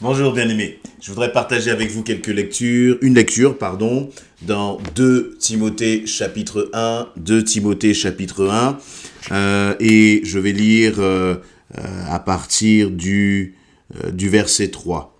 Bonjour bien-aimés, je voudrais partager avec vous une lecture, dans 2 Timothée chapitre 1, 2 Timothée chapitre 1, et je vais lire à partir du verset 3.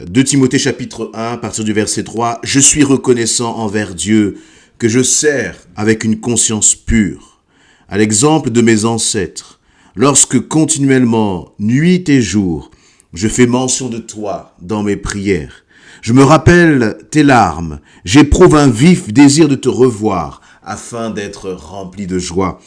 2 Timothée chapitre 1, à partir du verset 3, « Je suis reconnaissant envers Dieu que je sers avec une conscience pure, à l'exemple de mes ancêtres, lorsque continuellement, nuit et jour, je fais mention de toi dans mes prières. Je me rappelle tes larmes. J'éprouve un vif désir de te revoir afin d'être rempli de joie.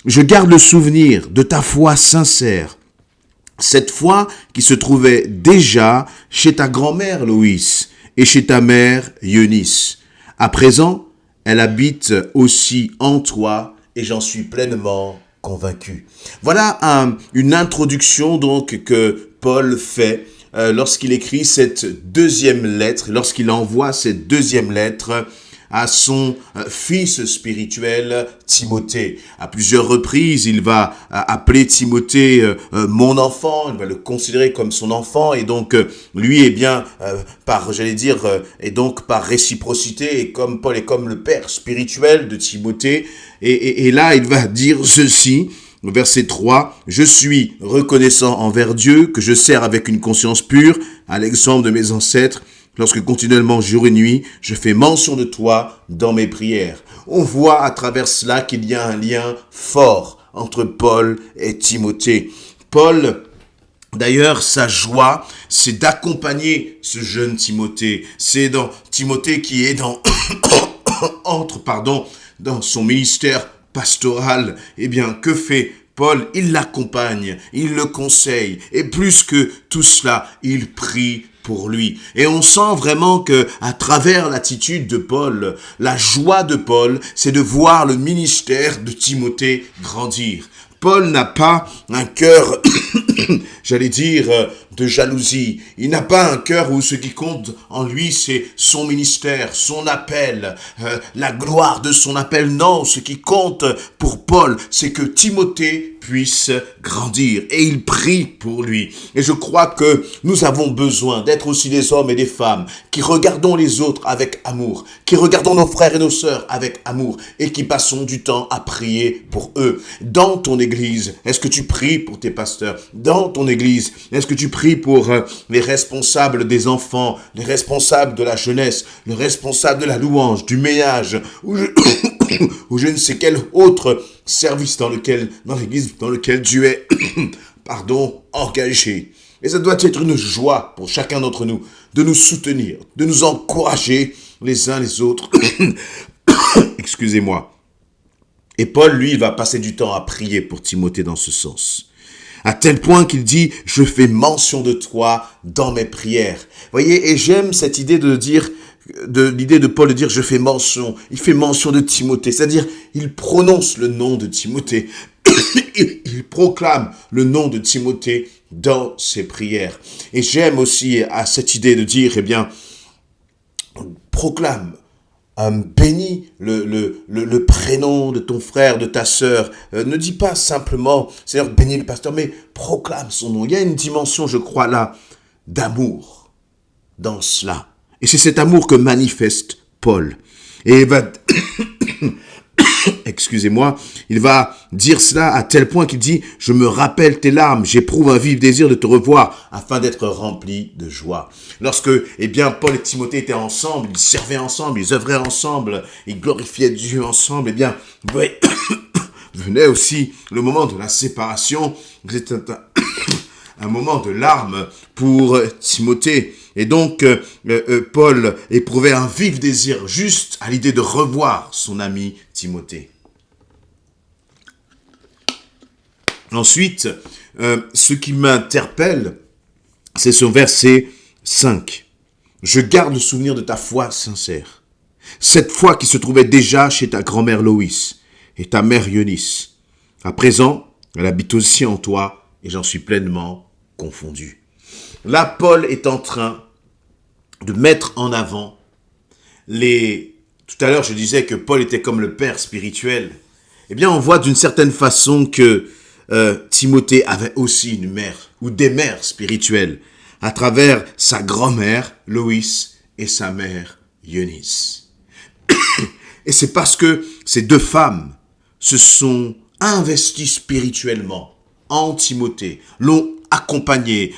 Je garde le souvenir de ta foi sincère. Cette foi qui se trouvait déjà chez ta grand-mère Loïs et chez ta mère Eunice. À présent, elle habite aussi en toi et j'en suis pleinement convaincu. » Voilà une introduction donc que Paul fait lorsqu'il écrit cette deuxième lettre, lorsqu'il envoie cette deuxième lettre à son fils spirituel Timothée. À plusieurs reprises, il va appeler Timothée mon enfant, il va le considérer comme son enfant, et donc lui, et donc par réciprocité, et comme Paul est comme le père spirituel de Timothée, et là, il va dire ceci, verset 3, « Je suis reconnaissant envers Dieu que je sers avec une conscience pure, à l'exemple de mes ancêtres, lorsque continuellement, jour et nuit, je fais mention de toi dans mes prières. » On voit à travers cela qu'il y a un lien fort entre Paul et Timothée. Paul, d'ailleurs, sa joie, c'est d'accompagner ce jeune Timothée. C'est dans Timothée qui est dans son ministère pastoral. Eh bien, que fait Paul? Il l'accompagne, il le conseille, et plus que tout cela, il prie pour lui. Et on sent vraiment que, à travers l'attitude de Paul, la joie de Paul, c'est de voir le ministère de Timothée grandir. Paul n'a pas un cœur, de jalousie. Il n'a pas un cœur où ce qui compte en lui, c'est son ministère, son appel, la gloire de son appel. Non, ce qui compte pour Paul, c'est que Timothée puisse grandir. Et il prie pour lui. Et je crois que nous avons besoin d'être aussi des hommes et des femmes qui regardons les autres avec amour, qui regardons nos frères et nos sœurs avec amour et qui passons du temps à prier pour eux. Dans ton église, est-ce que tu pries pour tes pasteurs? Dans ton église, est-ce que tu pries pour les responsables des enfants, les responsables de la jeunesse, le responsable de la louange, du ménage, ou je ne sais quel autre service dans l'église dans lequel tu es, engagé. Et ça doit être une joie pour chacun d'entre nous de nous soutenir, de nous encourager les uns les autres. Excusez-moi. Et Paul, lui, il va passer du temps à prier pour Timothée dans ce sens. À tel point qu'il dit, je fais mention de toi dans mes prières. Voyez, et j'aime cette idée l'idée de Paul de dire, je fais mention. Il fait mention de Timothée. C'est-à-dire, il prononce le nom de Timothée. Il proclame le nom de Timothée dans ses prières. Et j'aime aussi à cette idée de dire, proclame. Bénis le prénom de ton frère, de ta sœur. Ne dis pas simplement, Seigneur, bénis le pasteur, mais proclame son nom. Il y a une dimension, je crois, là, d'amour dans cela. Et c'est cet amour que manifeste Paul. Et il va, il va dire cela à tel point qu'il dit, je me rappelle tes larmes, j'éprouve un vif désir de te revoir afin d'être rempli de joie. Lorsque, Paul et Timothée étaient ensemble, ils servaient ensemble, ils œuvraient ensemble, ils glorifiaient Dieu ensemble, venait aussi le moment de la séparation. C'était un moment de larmes pour Timothée. Et donc, Paul éprouvait un vif désir juste à l'idée de revoir son ami Timothée. Ensuite, ce qui m'interpelle, c'est ce verset 5. « Je garde le souvenir de ta foi sincère. Cette foi qui se trouvait déjà chez ta grand-mère Loïs et ta mère Eunice. À présent, elle habite aussi en toi et j'en suis pleinement confondu. » Là, Paul est en train de mettre en avant Tout à l'heure, je disais que Paul était comme le père spirituel. On voit d'une certaine façon que Timothée avait aussi une mère ou des mères spirituelles. à travers sa grand-mère, Loïs, et sa mère, Eunice. Et c'est parce que ces deux femmes se sont investies spirituellement en Timothée, l'ont accompagné,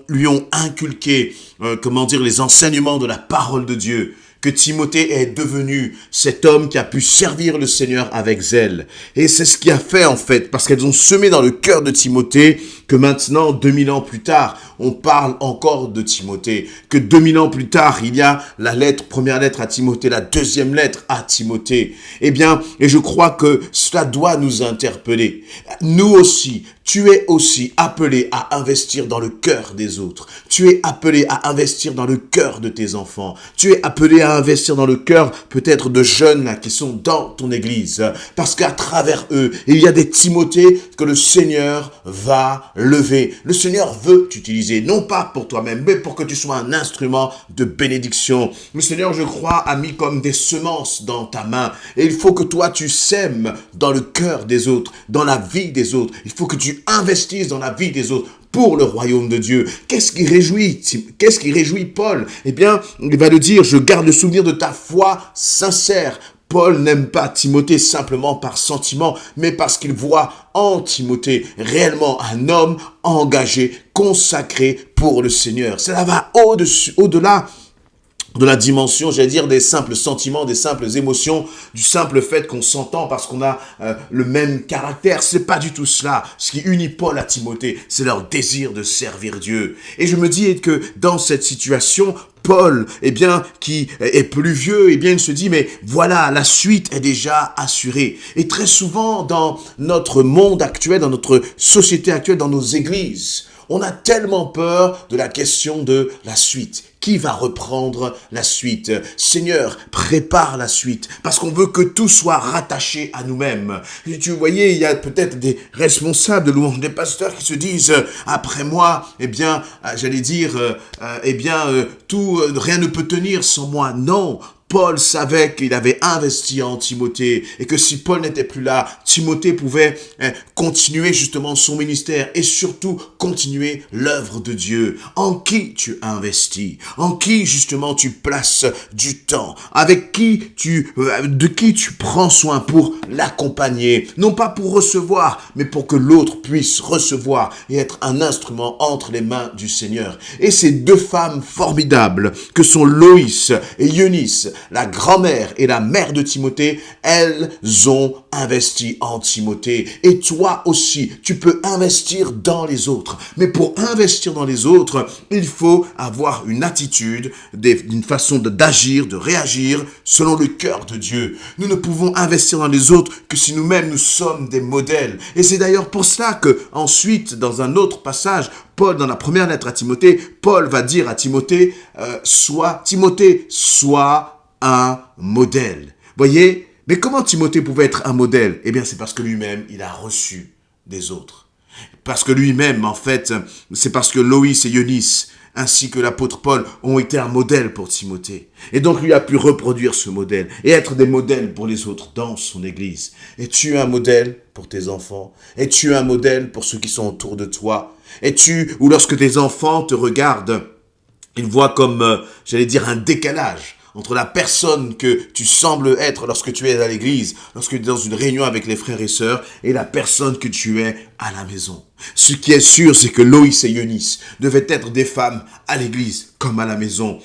lui ont inculqué, les enseignements de la parole de Dieu, que Timothée est devenu cet homme qui a pu servir le Seigneur avec zèle. Et c'est ce qui a fait en fait, parce qu'elles ont semé dans le cœur de Timothée, que maintenant, 2000 ans plus tard, on parle encore de Timothée. Que 2000 ans plus tard, il y a la première lettre à Timothée, la deuxième lettre à Timothée. Et je crois que cela doit nous interpeller. Nous aussi, tu es aussi appelé à investir dans le cœur des autres. Tu es appelé à investir dans le cœur de tes enfants. Tu es appelé à investir dans le cœur peut-être de jeunes là, qui sont dans ton église. Parce qu'à travers eux, il y a des Timothées que le Seigneur va lever. Le Seigneur veut t'utiliser, non pas pour toi-même, mais pour que tu sois un instrument de bénédiction. Le Seigneur, je crois, a mis comme des semences dans ta main. Et il faut que toi, tu sèmes dans le cœur des autres, dans la vie des autres. Il faut que tu investisses dans la vie des autres pour le royaume de Dieu. Qu'est-ce qui réjouit Paul? Eh bien, il va le dire, je garde le souvenir de ta foi sincère. Paul n'aime pas Timothée simplement par sentiment, mais parce qu'il voit en Timothée réellement un homme engagé, consacré pour le Seigneur. Cela va au-delà de la dimension, des simples sentiments, des simples émotions, du simple fait qu'on s'entend parce qu'on a le même caractère. C'est pas du tout cela. Ce qui unit Paul à Timothée, c'est leur désir de servir Dieu. Et je me dis que dans cette situation, Paul, qui est plus vieux, il se dit, mais voilà, la suite est déjà assurée. Et très souvent, dans notre monde actuel, dans notre société actuelle, dans nos églises, on a tellement peur de la question de la suite. Qui va reprendre la suite? Seigneur, prépare la suite, parce qu'on veut que tout soit rattaché à nous-mêmes. Tu voyais, il y a peut-être des responsables de louange, des pasteurs qui se disent, après moi, rien ne peut tenir sans moi. Non. Paul savait qu'il avait investi en Timothée et que si Paul n'était plus là, Timothée pouvait continuer justement son ministère et surtout continuer l'œuvre de Dieu. En qui tu investis? En qui justement tu places du temps? Avec de qui tu prends soin pour l'accompagner? Non pas pour recevoir, mais pour que l'autre puisse recevoir et être un instrument entre les mains du Seigneur. Et ces deux femmes formidables que sont Loïs et Eunice, la grand-mère et la mère de Timothée, elles ont investi en Timothée. Et toi aussi, tu peux investir dans les autres. Mais pour investir dans les autres, il faut avoir une attitude, une façon d'agir, de réagir selon le cœur de Dieu. Nous ne pouvons investir dans les autres que si nous-mêmes nous sommes des modèles. Et c'est d'ailleurs pour cela que ensuite, dans un autre passage, Paul, dans la première lettre à Timothée, Paul va dire à Timothée, sois un modèle. Voyez, mais comment Timothée pouvait être un modèle? C'est parce que lui-même, il a reçu des autres. Parce que lui-même, en fait, c'est parce que Loïs et Eunice, ainsi que l'apôtre Paul, ont été un modèle pour Timothée. Et donc, lui a pu reproduire ce modèle et être des modèles pour les autres dans son église. Es-tu un modèle pour tes enfants? Es-tu un modèle pour ceux qui sont autour de toi? Ou lorsque tes enfants te regardent, ils voient comme, un décalage entre la personne que tu sembles être lorsque tu es à l'église, lorsque tu es dans une réunion avec les frères et sœurs, et la personne que tu es à la maison. Ce qui est sûr, c'est que Loïs et Eunice devaient être des femmes à l'église comme à la maison.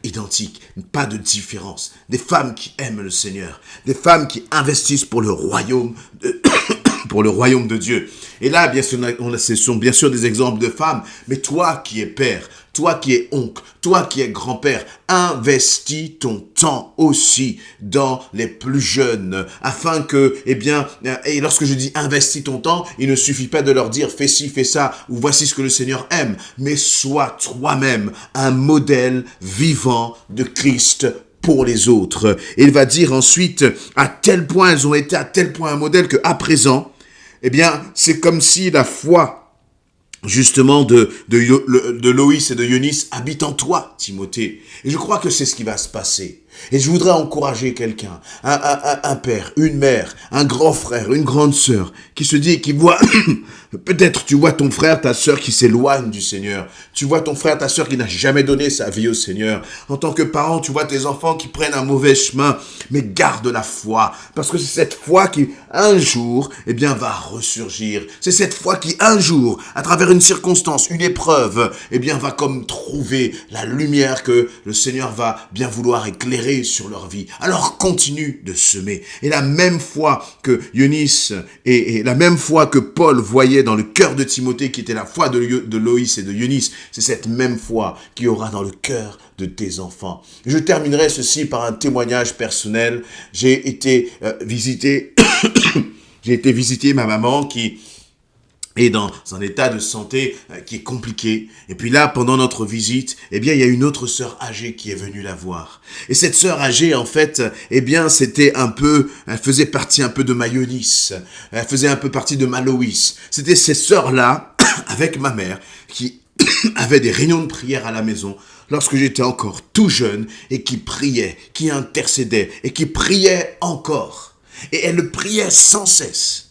Identiques, pas de différence. Des femmes qui aiment le Seigneur, des femmes qui investissent pour le royaume de Dieu. Et là, ce sont bien sûr des exemples de femmes, mais toi qui es père, toi qui es oncle, toi qui es grand-père, investis ton temps aussi dans les plus jeunes, afin que, et lorsque je dis investis ton temps, il ne suffit pas de leur dire fais ci, fais ça, ou voici ce que le Seigneur aime, mais sois toi-même un modèle vivant de Christ pour les autres. Et il va dire ensuite, elles ont été à tel point un modèle qu'à présent, c'est comme si la foi justement de Loïs et de Eunice habite en toi, Timothée. Et je crois que c'est ce qui va se passer. Et je voudrais encourager quelqu'un, un père, une mère, un grand frère, une grande sœur, qui se dit, qui voit, peut-être tu vois ton frère, ta sœur qui s'éloigne du Seigneur. Tu vois ton frère, ta sœur qui n'a jamais donné sa vie au Seigneur. En tant que parent, tu vois tes enfants qui prennent un mauvais chemin, mais garde la foi. Parce que c'est cette foi qui, un jour, eh bien, va ressurgir. C'est cette foi qui, un jour, à travers une circonstance, une épreuve, eh bien, va comme trouver la lumière que le Seigneur va bien vouloir éclairer sur leur vie. Alors continue de semer. Et la même foi que Eunice et la même foi que Paul voyait dans le cœur de Timothée, qui était la foi de Loïs et de Eunice, c'est cette même foi qui aura dans le cœur de tes enfants. Je terminerai ceci par un témoignage personnel. J'ai été visiter ma maman qui est dans un état de santé qui est compliqué. Et puis là, pendant notre visite, eh bien, il y a une autre sœur âgée qui est venue la voir. Et cette sœur âgée, en fait, eh bien, elle faisait partie un peu de ma Eunice. Elle faisait un peu partie de ma Loïs. C'était ces sœurs-là, avec ma mère, qui avaient des réunions de prière à la maison, lorsque j'étais encore tout jeune, et qui priaient, qui intercédaient, et qui priaient encore. Et elles priaient sans cesse.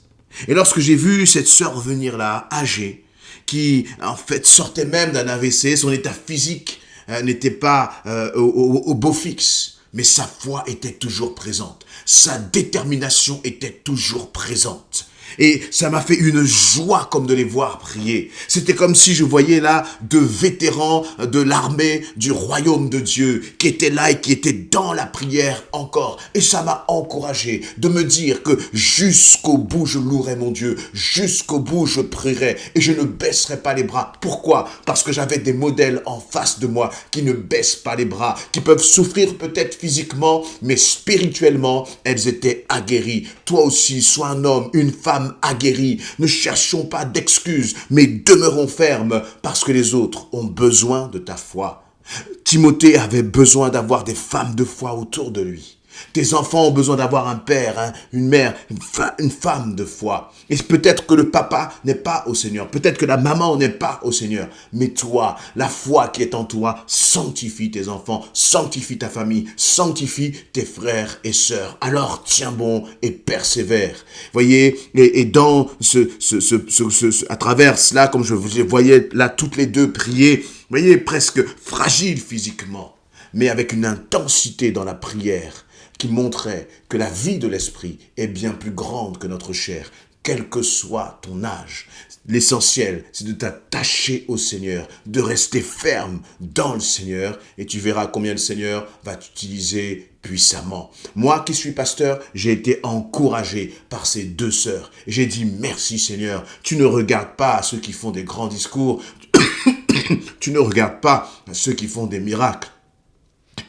Et lorsque j'ai vu cette sœur venir là, âgée, qui en fait sortait même d'un AVC, son état physique n'était pas au beau fixe, mais sa foi était toujours présente, sa détermination était toujours présente. Et ça m'a fait une joie comme de les voir prier. C'était comme si je voyais là deux vétérans de l'armée du royaume de Dieu qui étaient là et qui étaient dans la prière encore. Et ça m'a encouragé de me dire que jusqu'au bout je louerai mon Dieu, jusqu'au bout je prierai et je ne baisserai pas les bras. Pourquoi? Parce que j'avais des modèles en face de moi qui ne baissent pas les bras, qui peuvent souffrir peut-être physiquement, mais spirituellement, elles étaient aguerries. Toi aussi, sois un homme, une femme aguerris. Ne cherchons pas d'excuses, mais demeurons fermes parce que les autres ont besoin de ta foi. Timothée avait besoin d'avoir des femmes de foi autour de lui. Tes enfants ont besoin d'avoir un père, une mère, une femme de foi. Et peut-être que le papa n'est pas au Seigneur. Peut-être que la maman n'est pas au Seigneur. Mais toi, la foi qui est en toi, sanctifie tes enfants, sanctifie ta famille, sanctifie tes frères et sœurs. Alors tiens bon et persévère. Voyez, et dans à travers cela, comme je vous voyais là toutes les deux prier, voyez, presque fragiles physiquement, mais avec une intensité dans la prière, qui montrait que la vie de l'esprit est bien plus grande que notre chair, quel que soit ton âge. L'essentiel, c'est de t'attacher au Seigneur, de rester ferme dans le Seigneur, et tu verras combien le Seigneur va t'utiliser puissamment. Moi qui suis pasteur, j'ai été encouragé par ces deux sœurs. Et j'ai dit merci Seigneur, tu ne regardes pas à ceux qui font des grands discours, tu ne regardes pas à ceux qui font des miracles,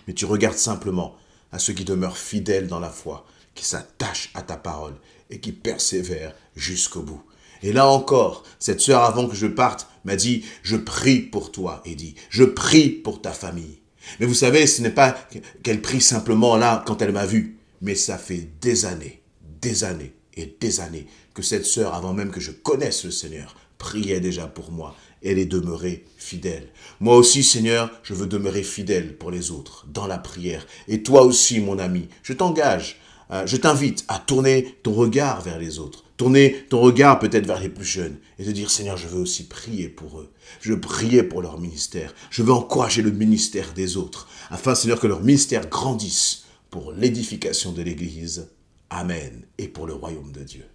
mais tu regardes simplement à ceux qui demeurent fidèles dans la foi, qui s'attachent à ta parole et qui persévèrent jusqu'au bout. Et là encore, cette sœur, avant que je parte, m'a dit, je prie pour toi, Eddie, je prie pour ta famille. Mais vous savez, ce n'est pas qu'elle prie simplement là quand elle m'a vu, mais ça fait des années et des années que cette sœur, avant même que je connaisse le Seigneur, priait déjà pour moi. Elle est demeurée fidèle. Moi aussi, Seigneur, je veux demeurer fidèle pour les autres, dans la prière. Et toi aussi, mon ami, je t'engage, je t'invite à tourner ton regard vers les autres, tourner ton regard peut-être vers les plus jeunes, et te dire, Seigneur, je veux aussi prier pour eux. Je veux prier pour leur ministère. Je veux encourager le ministère des autres, afin, Seigneur, que leur ministère grandisse pour l'édification de l'Église. Amen. Et pour le royaume de Dieu.